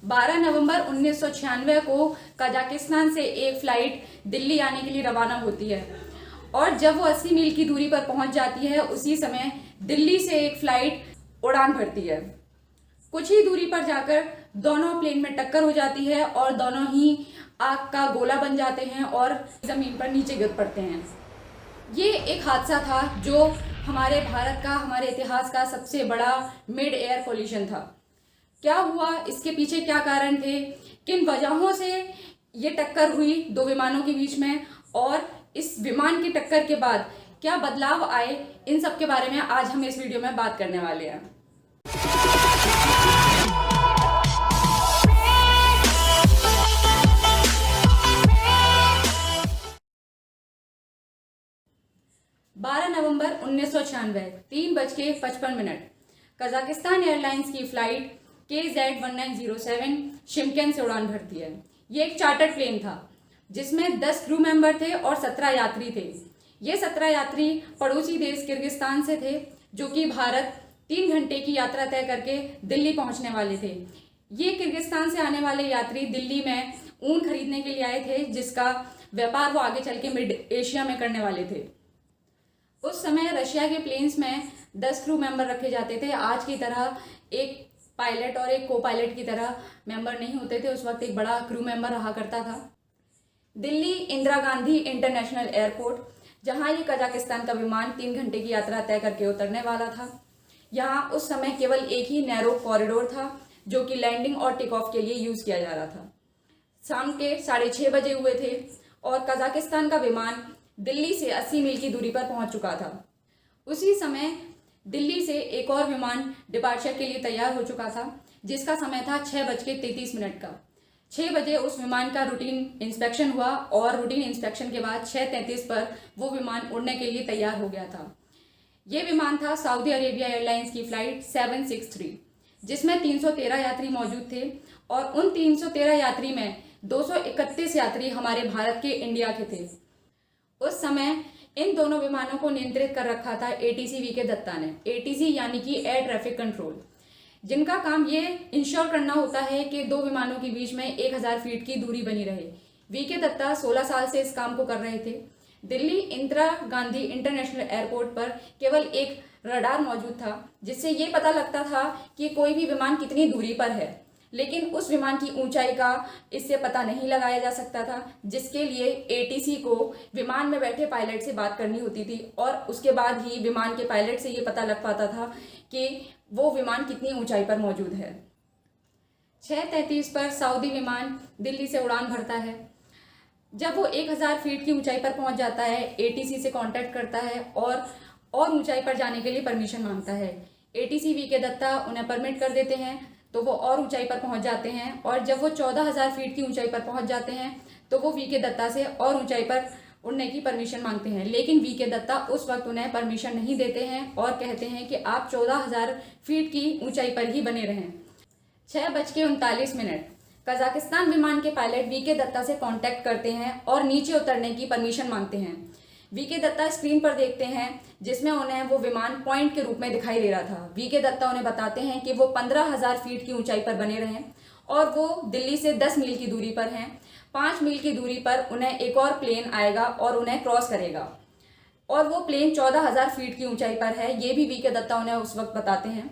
12 नवंबर 1996 को कजाकिस्तान से एक फ्लाइट दिल्ली आने के लिए रवाना होती है और जब वो 80 मील की दूरी पर पहुंच जाती है उसी समय दिल्ली से एक फ्लाइट उड़ान भरती है। कुछ ही दूरी पर जाकर दोनों प्लेन में टक्कर हो जाती है और दोनों ही आग का गोला बन जाते हैं और जमीन पर नीचे गिर पड़ते हैं। ये एक हादसा था जो हमारे भारत का, हमारे इतिहास का सबसे बड़ा मिड एयर कोलिशन था। क्या हुआ, इसके पीछे क्या कारण थे, किन वजहों से ये टक्कर हुई दो विमानों के बीच में और इस विमान की टक्कर के बाद क्या बदलाव आए, इन सब के बारे में आज हम इस वीडियो में बात करने वाले हैं। बारह नवंबर 1996 3:55 कजाकिस्तान एयरलाइंस की फ्लाइट KZ-1907 शिमकेन से उड़ान भरती है। ये एक चार्टर्ड प्लेन था जिसमें 10 क्रू मेंबर थे और 17 यात्री थे। ये 17 यात्री पड़ोसी देश किर्गिस्तान से थे जो कि भारत 3 घंटे की यात्रा तय करके दिल्ली पहुंचने वाले थे। ये किर्गिस्तान से आने वाले यात्री दिल्ली में ऊन खरीदने के लिए आए थे जिसका व्यापार वो आगे चल के मिड एशिया में करने वाले थे। उस समय रशिया के प्लेन्स में 10 क्रू मेंबर रखे जाते थे। आज की तरह एक पायलट और एक को पायलट की तरह मेंबर नहीं होते थे। उस वक्त एक बड़ा क्रू मेंबर रहा करता था। दिल्ली इंदिरा गांधी इंटरनेशनल एयरपोर्ट, जहां ये कजाकिस्तान का विमान 3 घंटे की यात्रा तय करके उतरने वाला था, यहाँ उस समय केवल एक ही नैरो कॉरिडोर था जो कि लैंडिंग और टेक ऑफ के लिए यूज किया जा रहा था। शाम के 6:30 बजे हुए थे और कजाकिस्तान का विमान दिल्ली से 80 मील की दूरी पर पहुंच चुका था। उसी समय दिल्ली से एक और विमान डिपार्चर के लिए तैयार हो चुका था जिसका समय था 6:33 का। 6 बजे उस विमान का रूटीन इंस्पेक्शन हुआ और रूटीन इंस्पेक्शन के बाद 6:33 पर वो विमान उड़ने के लिए तैयार हो गया था। ये विमान था सऊदी अरेबिया एयरलाइंस की फ्लाइट 763 जिसमें 313 यात्री मौजूद थे और उन 313 यात्री में 231 यात्री हमारे भारत के, इंडिया के थे। उस समय इन दोनों विमानों को नियंत्रित कर रखा था ATC वीके दत्ता ने। ATC यानी कि एयर ट्रैफिक कंट्रोल, जिनका काम ये इंश्योर करना होता है कि दो विमानों के बीच में 1000 फीट की दूरी बनी रहे। वीके दत्ता 16 साल से इस काम को कर रहे थे। दिल्ली इंदिरा गांधी इंटरनेशनल एयरपोर्ट पर केवल एक रडार मौजूद था जिससे ये पता लगता था कि कोई भी विमान कितनी दूरी पर है, लेकिन उस विमान की ऊंचाई का इससे पता नहीं लगाया जा सकता था, जिसके लिए ATC को विमान में बैठे पायलट से बात करनी होती थी और उसके बाद ही विमान के पायलट से ये पता लग पाता था कि वो विमान कितनी ऊंचाई पर मौजूद है। 6:33 पर सऊदी विमान दिल्ली से उड़ान भरता है। जब वो 1000 फीट की ऊंचाई पर पहुंच जाता है, ATC से कांटेक्ट करता है और ऊंचाई पर जाने के लिए परमिशन मांगता है। ATC वीके दत्ता उन्हें परमिट कर देते हैं तो वो और ऊंचाई पर पहुंच जाते हैं और जब वो 14,000 फीट की ऊंचाई पर पहुंच जाते हैं तो वो वीके दत्ता से और ऊंचाई पर उड़ने की परमिशन मांगते हैं, लेकिन वीके दत्ता उस वक्त उन्हें परमिशन नहीं देते हैं और कहते हैं कि आप 14,000 फीट की ऊंचाई पर ही बने रहें। 6:39 कजाकिस्तान विमान के पायलट वीके दत्ता से कांटेक्ट करते हैं और नीचे उतरने की परमिशन मांगते हैं। वीके दत्ता स्क्रीन पर देखते हैं जिसमें उन्हें वो विमान पॉइंट के रूप में दिखाई दे रहा था। वीके दत्ता उन्हें बताते हैं कि वो 15,000 फीट की ऊंचाई पर बने रहें और वो दिल्ली से 10 मील की दूरी पर हैं। 5 मील की दूरी पर उन्हें एक और प्लेन आएगा और उन्हें क्रॉस करेगा और वो प्लेन 14,000 फीट की ऊंचाई पर है। ये भी वीके दत्ता उन्हें उस वक्त बताते हैं।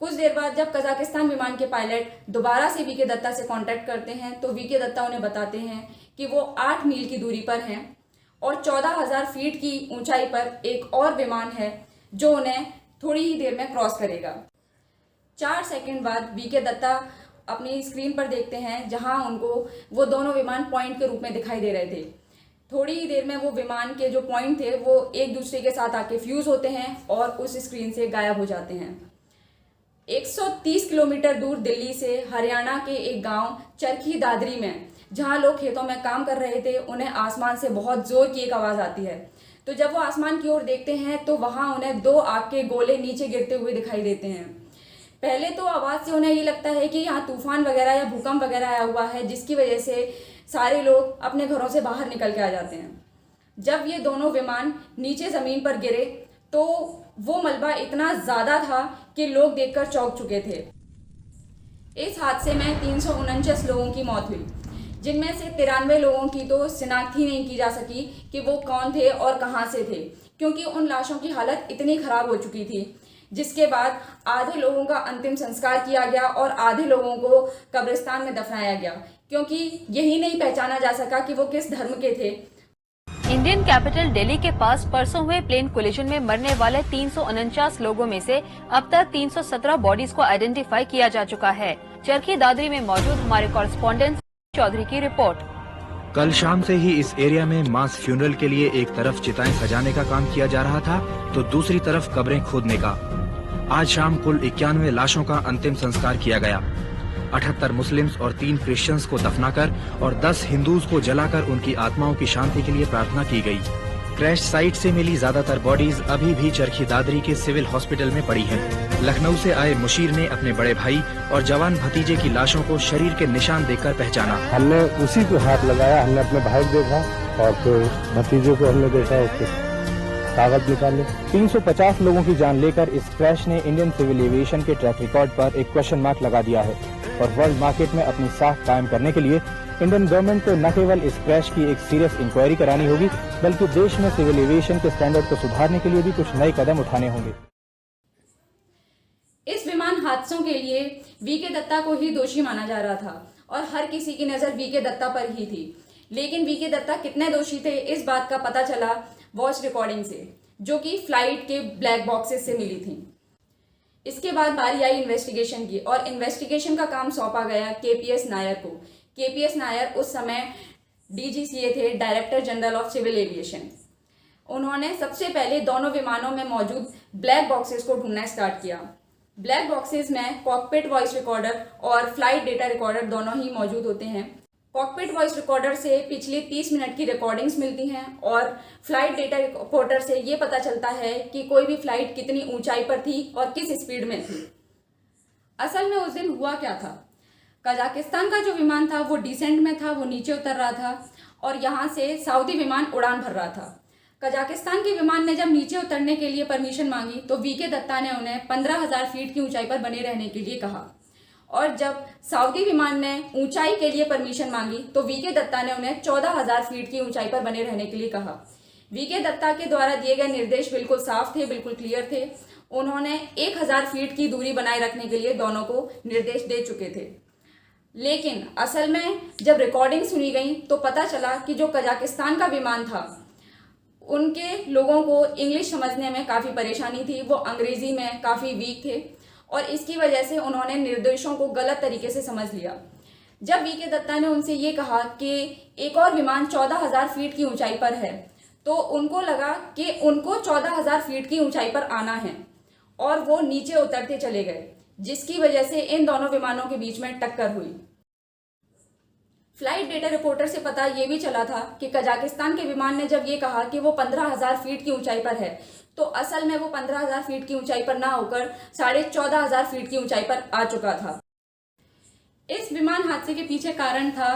कुछ देर बाद जब कजाकिस्तान विमान के पायलट दोबारा से वीके दत्ता से कांटेक्ट करते हैं तो वीके दत्ता उन्हें बताते हैं कि वो 8 मील की दूरी पर हैं और 14,000 फीट की ऊंचाई पर एक और विमान है जो उन्हें थोड़ी ही देर में क्रॉस करेगा। 4 सेकंड बाद वीके दत्ता अपनी स्क्रीन पर देखते हैं जहां उनको वो दोनों विमान पॉइंट के रूप में दिखाई दे रहे थे। थोड़ी ही देर में वो विमान के जो पॉइंट थे वो एक दूसरे के साथ आके फ्यूज होते हैं और उस स्क्रीन से गायब हो जाते हैं। 130 किलोमीटर दूर दिल्ली से हरियाणा के एक गांव चरखी दादरी में जहां लोग खेतों में काम कर रहे थे, उन्हें आसमान से बहुत जोर की एक आवाज़ आती है। तो जब वो आसमान की ओर देखते हैं तो वहां उन्हें 2 आग के गोले नीचे गिरते हुए दिखाई देते हैं। पहले तो आवाज़ से उन्हें ये लगता है कि यहाँ तूफान वगैरह या भूकंप वगैरह आया हुआ है, जिसकी वजह से सारे लोग अपने घरों से बाहर निकल के आ जाते हैं। जब ये दोनों विमान नीचे ज़मीन पर गिरे तो वो मलबा इतना ज़्यादा था कि लोग देखकर चौंक चुके थे। इस हादसे में 349 लोगों की मौत हुई, जिनमें से 93 लोगों की तो शिनाख्त ही नहीं की जा सकी कि वो कौन थे और कहां से थे, क्योंकि उन लाशों की हालत इतनी खराब हो चुकी थी। जिसके बाद आधे लोगों का अंतिम संस्कार किया गया और आधे लोगों को कब्रिस्तान में दफनाया गया, क्योंकि यही नहीं पहचाना जा सका कि वो किस धर्म के थे। इंडियन कैपिटल दिल्ली के पास परसों हुए प्लेन कोलिजन में मरने वाले 349 लोगों में से अब तक 317 बॉडीज को आइडेंटिफाई किया जा चुका है। चरखी दादरी में मौजूद हमारे कॉरेस्पॉन्डेंट चौधरी की रिपोर्ट। कल शाम से ही इस एरिया में मास फ्यूनरल के लिए एक तरफ चिताएं सजाने का काम किया जा रहा था तो दूसरी तरफ कब्रें खोदने का। आज शाम कुल 91 लाशों का अंतिम संस्कार किया गया। 78 मुस्लिम्स और 3 क्रिश्चियंस को दफनाकर और 10 हिंदूज को जलाकर उनकी आत्माओं की शांति के लिए प्रार्थना की गई। क्रैश साइट से मिली ज्यादातर बॉडीज अभी भी चरखी दादरी के सिविल हॉस्पिटल में पड़ी हैं। लखनऊ से आए मुशीर ने अपने बड़े भाई और जवान भतीजे की लाशों को शरीर के निशान देखकर पहचाना। हमने उसी को हाथ लगाया, हमने अपने भाई को देखा और फिर भतीजे को हमने देखा, उसके कागज निकाले। 350 लोगों की जान लेकर इस क्रैश ने इंडियन सिविल एविएशन के ट्रैक रिकॉर्ड पर एक क्वेश्चन मार्क लगा दिया है और वर्ल्ड मार्केट में अपनी साख कायम करने के लिए इंडियन गवर्नमेंट को न केवल इस क्रैश की एक सीरियस इंक्वायरी करानी होगी, बल्कि देश में सिविल एविएशन के स्टैंडर्ड को सुधारने के लिए भी कुछ नए कदम उठाने होंगे। इस विमान हादसों के लिए वीके दत्ता को ही दोषी माना जा रहा था और हर किसी की नजर वीके दत्ता पर ही थी। लेकिन वीके दत्ता कितने दोषी थे इस बात का पता चला वॉइस रिकॉर्डिंग से, जो कि फ्लाइट के ब्लैक बॉक्सेस से मिली थी। इसके बाद बारी आई इन्वेस्टिगेशन की और इन्वेस्टिगेशन का काम सौंपा गया केपीएस नायर को। केपीएस नायर उस समय डीजीसीए थे, director general of civil aviation. उन्होंने सबसे पहले दोनों विमानों में मौजूद ब्लैक बॉक्सेस को ढूंढना स्टार्ट किया। ब्लैक बॉक्सेस में कॉकपिट वॉइस रिकॉर्डर और फ्लाइट डेटा रिकॉर्डर दोनों ही मौजूद होते हैं। कॉकपिट वॉइस रिकॉर्डर से पिछले 30 मिनट की रिकॉर्डिंग्स मिलती हैं और फ्लाइट डेटा रिपोर्टर से ये पता चलता है कि कोई भी फ्लाइट कितनी ऊंचाई पर थी और किस स्पीड में थी। असल में उस दिन हुआ क्या था, कजाकिस्तान का जो विमान था वो डिसेंट में था, वो नीचे उतर रहा था और यहाँ से सऊदी विमान उड़ान भर रहा था। कजाकिस्तान के विमान ने जब नीचे उतरने के लिए परमिशन मांगी तो वीके दत्ता ने उन्हें 15,000 फीट की ऊंचाई पर बने रहने के लिए कहा, और जब सऊदी विमान ने ऊंचाई के लिए परमिशन मांगी तो वीके दत्ता ने उन्हें 14,000 फीट की ऊंचाई पर बने रहने के लिए कहा। वीके दत्ता के द्वारा दिए गए निर्देश बिल्कुल साफ थे, बिल्कुल क्लियर थे। उन्होंने 1,000 फीट की दूरी बनाए रखने के लिए दोनों को निर्देश दे चुके थे। लेकिन असल में जब रिकॉर्डिंग सुनी गई तो पता चला कि जो कजाकिस्तान का विमान था उनके लोगों को इंग्लिश समझने में काफ़ी परेशानी थी, वो अंग्रेजी में काफ़ी वीक थे और इसकी वजह से उन्होंने निर्देशों को गलत तरीके से समझ लिया। जब वीके दत्ता ने उनसे ये कहा कि एक और विमान 14,000 फीट की ऊंचाई पर है तो उनको लगा कि उनको 14,000 फीट की ऊंचाई पर आना है और वो नीचे उतरते चले गए, जिसकी वजह से इन दोनों विमानों के बीच में टक्कर हुई। फ्लाइट डेटा रिपोर्टर से पता ये भी चला था कि कजाकिस्तान के विमान ने जब ये कहा कि वो 15,000 फीट की ऊंचाई पर है तो असल में वो 15,000 फीट की ऊंचाई पर ना होकर 14,500 फीट की ऊंचाई पर आ चुका था। इस विमान हादसे के पीछे कारण था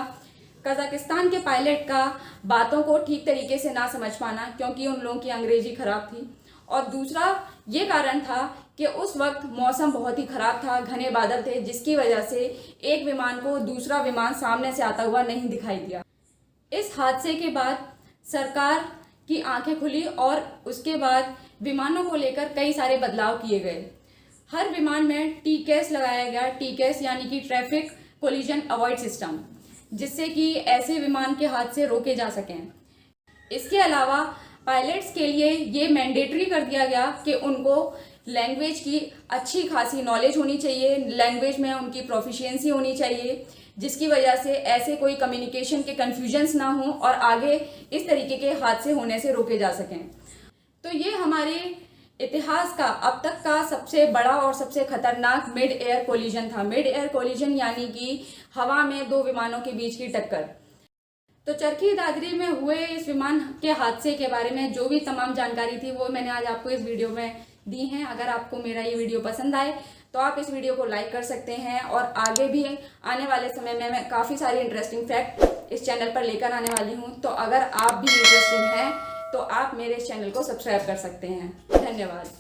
कजाकिस्तान के पायलट का बातों को ठीक तरीके से ना समझ पाना, क्योंकि उन लोगों की अंग्रेजी खराब थी, और दूसरा ये कारण था कि उस वक्त मौसम बहुत ही खराब था, घने बादल थे, जिसकी वजह से एक विमान को दूसरा विमान सामने से आता हुआ नहीं दिखाई दिया। इस हादसे के बाद सरकार की आंखें खुली और उसके बाद विमानों को लेकर कई सारे बदलाव किए गए। हर विमान में टीकेएस लगाया गया, टीकेएस यानी कि ट्रैफिक कोलिजन अवॉइड सिस्टम, जिससे कि ऐसे विमान के हादसे रोके जा सकें। इसके अलावा पायलट्स के लिए ये मैंडेटरी कर दिया गया कि उनको लैंग्वेज की अच्छी खासी नॉलेज होनी चाहिए, लैंग्वेज में उनकी प्रोफिशिएंसी होनी चाहिए, जिसकी वजह से ऐसे कोई कम्युनिकेशन के कन्फ्यूजन्स ना हो और आगे इस तरीके के हादसे होने से रोके जा सकें। तो ये हमारे इतिहास का अब तक का सबसे बड़ा और सबसे खतरनाक मिड एयर कोलिजन था। मिड एयर कोलिजन यानी कि हवा में दो विमानों के बीच की टक्कर। तो चरखी दादरी में हुए इस विमान के हादसे के बारे में जो भी तमाम जानकारी थी वो मैंने आज आपको इस वीडियो में दी हैं। अगर आपको मेरा ये वीडियो पसंद आए तो आप इस वीडियो को लाइक कर सकते हैं, और आगे भी आने वाले समय में मैं काफ़ी सारी इंटरेस्टिंग फैक्ट इस चैनल पर लेकर आने वाली हूँ। तो अगर आप भी इंटरेस्टेड हैं तो आप मेरे इस चैनल को सब्सक्राइब कर सकते हैं। धन्यवाद।